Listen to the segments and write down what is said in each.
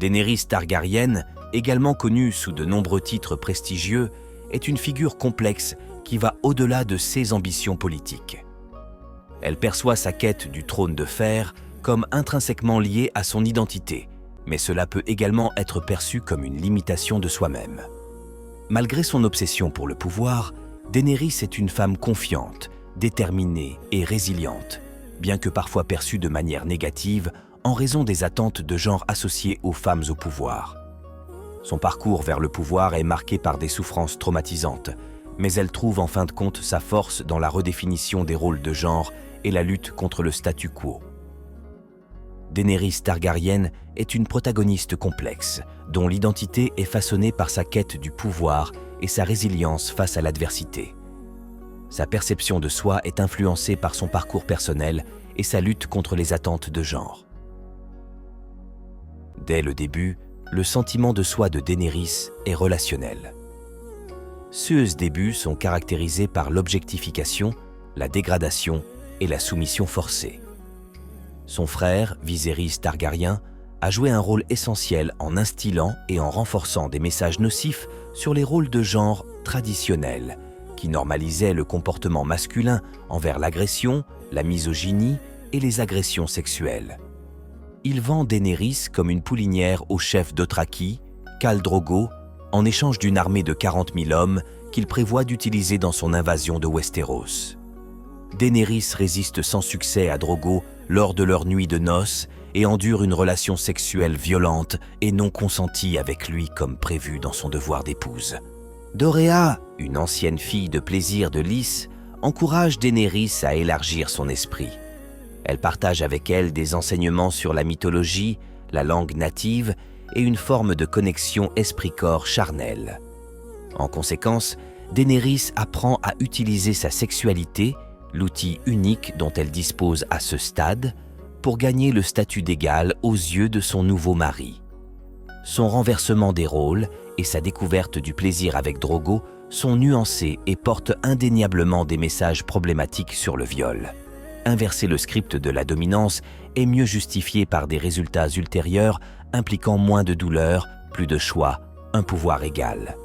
Daenerys Targaryen, également connue sous de nombreux titres prestigieux, est une figure complexe qui va au-delà de ses ambitions politiques. Elle perçoit sa quête du trône de fer comme intrinsèquement liée à son identité, mais cela peut également être perçu comme une limitation de soi-même. Malgré son obsession pour le pouvoir, Daenerys est une femme confiante, déterminée et résiliente, bien que parfois perçue de manière négative en raison des attentes de genre associées aux femmes au pouvoir. Son parcours vers le pouvoir est marqué par des souffrances traumatisantes, mais elle trouve en fin de compte sa force dans la redéfinition des rôles de genre et la lutte contre le statu quo. Daenerys Targaryen est une protagoniste complexe, dont l'identité est façonnée par sa quête du pouvoir et sa résilience face à l'adversité. Sa perception de soi est influencée par son parcours personnel et sa lutte contre les attentes de genre. Dès le début, le sentiment de soi de Daenerys est relationnel. Ses débuts sont caractérisés par l'objectification, la dégradation et la soumission forcée. Son frère, Viserys Targaryen, a joué un rôle essentiel en instillant et en renforçant des messages nocifs sur les rôles de genre traditionnels, qui normalisaient le comportement masculin envers l'agression, la misogynie et les agressions sexuelles. Il vend Daenerys comme une poulinière au chef Dothraki, Khal Drogo, en échange d'une armée de 40 000 hommes qu'il prévoit d'utiliser dans son invasion de Westeros. Daenerys résiste sans succès à Drogo lors de leur nuit de noces et endure une relation sexuelle violente et non consentie avec lui comme prévu dans son devoir d'épouse. Dorea, une ancienne fille de plaisir de Lys, encourage Daenerys à élargir son esprit. Elle partage avec elle des enseignements sur la mythologie, la langue native et une forme de connexion esprit-corps charnelle. En conséquence, Daenerys apprend à utiliser sa sexualité, l'outil unique dont elle dispose à ce stade, pour gagner le statut d'égal aux yeux de son nouveau mari. Son renversement des rôles et sa découverte du plaisir avec Drogo sont nuancés et portent indéniablement des messages problématiques sur le viol. Inverser le script de la dominance est mieux justifié par des résultats ultérieurs impliquant moins de douleur, plus de choix, un pouvoir égal.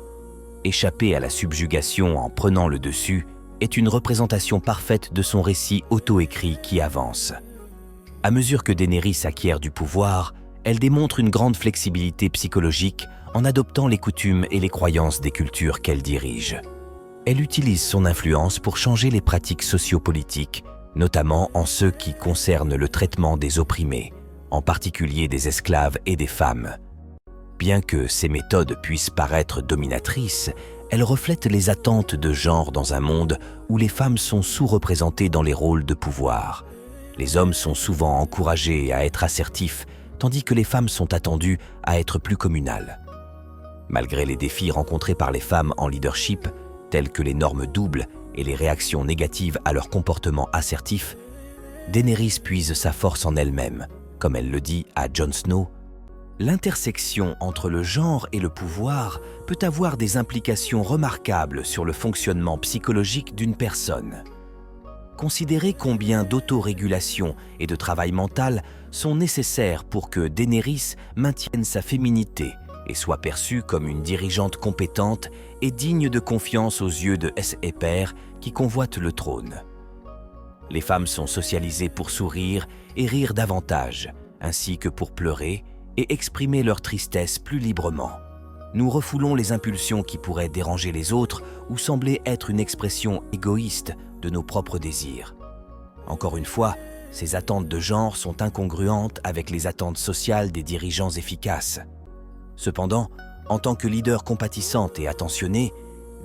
Échapper à la subjugation en prenant le dessus est une représentation parfaite de son récit auto-écrit qui avance. À mesure que Daenerys acquiert du pouvoir, elle démontre une grande flexibilité psychologique en adoptant les coutumes et les croyances des cultures qu'elle dirige. Elle utilise son influence pour changer les pratiques sociopolitiques, notamment en ce qui concerne le traitement des opprimés, en particulier des esclaves et des femmes. Bien que ces méthodes puissent paraître dominatrices, elles reflètent les attentes de genre dans un monde où les femmes sont sous-représentées dans les rôles de pouvoir. Les hommes sont souvent encouragés à être assertifs, tandis que les femmes sont attendues à être plus communales. Malgré les défis rencontrés par les femmes en leadership, tels que les normes doubles et les réactions négatives à leur comportement assertif, Daenerys puise sa force en elle-même, comme elle le dit à Jon Snow. L'intersection entre le genre et le pouvoir peut avoir des implications remarquables sur le fonctionnement psychologique d'une personne. Considérez combien d'autorégulation et de travail mental sont nécessaires pour que Daenerys maintienne sa féminité et soit perçue comme une dirigeante compétente et digne de confiance aux yeux de ses pairs qui convoitent le trône. Les femmes sont socialisées pour sourire et rire davantage, ainsi que pour pleurer et exprimer leur tristesse plus librement. Nous refoulons les impulsions qui pourraient déranger les autres ou sembler être une expression égoïste de nos propres désirs. Encore une fois, ces attentes de genre sont incongruentes avec les attentes sociales des dirigeants efficaces. Cependant, en tant que leader compatissante et attentionnée,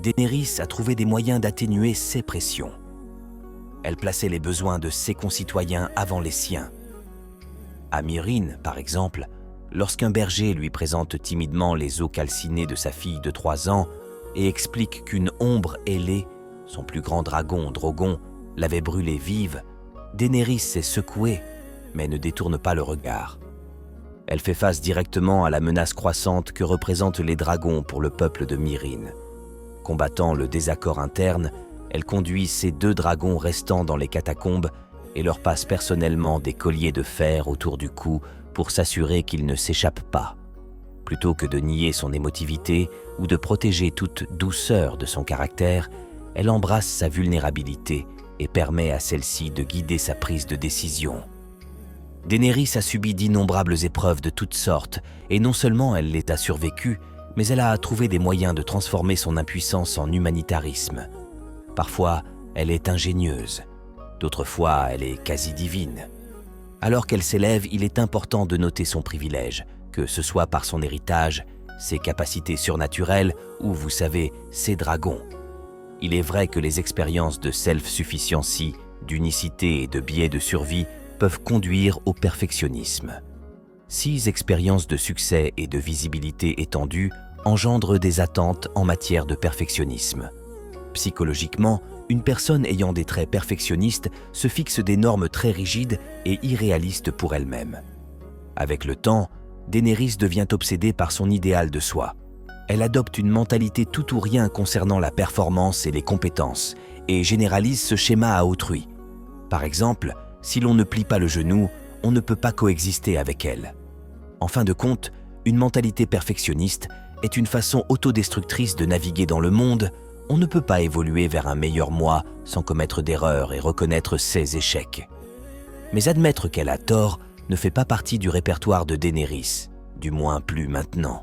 Daenerys a trouvé des moyens d'atténuer ces pressions. Elle plaçait les besoins de ses concitoyens avant les siens. À Meereen, par exemple, lorsqu'un berger lui présente timidement les os calcinés de sa fille de 3 ans et explique qu'une ombre ailée, son plus grand dragon Drogon, l'avait brûlée vive, Daenerys s'est secouée, mais ne détourne pas le regard. Elle fait face directement à la menace croissante que représentent les dragons pour le peuple de Meereen. Combattant le désaccord interne, elle conduit ces 2 dragons restants dans les catacombes et leur passe personnellement des colliers de fer autour du cou pour s'assurer qu'ils ne s'échappent pas. Plutôt que de nier son émotivité ou de protéger toute douceur de son caractère, elle embrasse sa vulnérabilité et permet à celle-ci de guider sa prise de décision. Daenerys a subi d'innombrables épreuves de toutes sortes, et non seulement elle les a survécues, mais elle a trouvé des moyens de transformer son impuissance en humanitarisme. Parfois, elle est ingénieuse, d'autres fois, elle est quasi divine. Alors qu'elle s'élève, il est important de noter son privilège, que ce soit par son héritage, ses capacités surnaturelles ou, vous savez, ses dragons. Il est vrai que les expériences de self-sufficiency, d'unicité et de biais de survie peuvent conduire au perfectionnisme. 6 expériences de succès et de visibilité étendue engendrent des attentes en matière de perfectionnisme. Psychologiquement, une personne ayant des traits perfectionnistes se fixe des normes très rigides et irréalistes pour elle-même. Avec le temps, Daenerys devient obsédée par son idéal de soi. Elle adopte une mentalité tout ou rien concernant la performance et les compétences et généralise ce schéma à autrui. Par exemple, si l'on ne plie pas le genou, on ne peut pas coexister avec elle. En fin de compte, une mentalité perfectionniste est une façon autodestructrice de naviguer dans le monde. On ne peut pas évoluer vers un meilleur moi sans commettre d'erreurs et reconnaître ses échecs. Mais admettre qu'elle a tort ne fait pas partie du répertoire de Daenerys, du moins plus maintenant.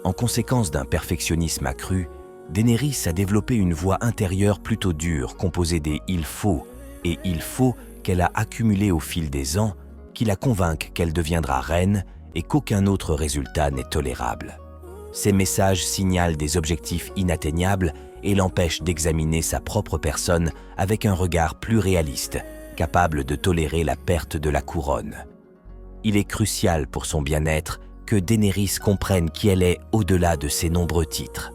En conséquence d'un perfectionnisme accru, Daenerys a développé une voix intérieure plutôt dure, composée des « il faut » et « il faut » qu'elle a accumulés au fil des ans, qui la convainquent qu'elle deviendra reine et qu'aucun autre résultat n'est tolérable. Ces messages signalent des objectifs inatteignables et l'empêchent d'examiner sa propre personne avec un regard plus réaliste, capable de tolérer la perte de la couronne. Il est crucial pour son bien-être que Daenerys comprenne qui elle est au-delà de ses nombreux titres.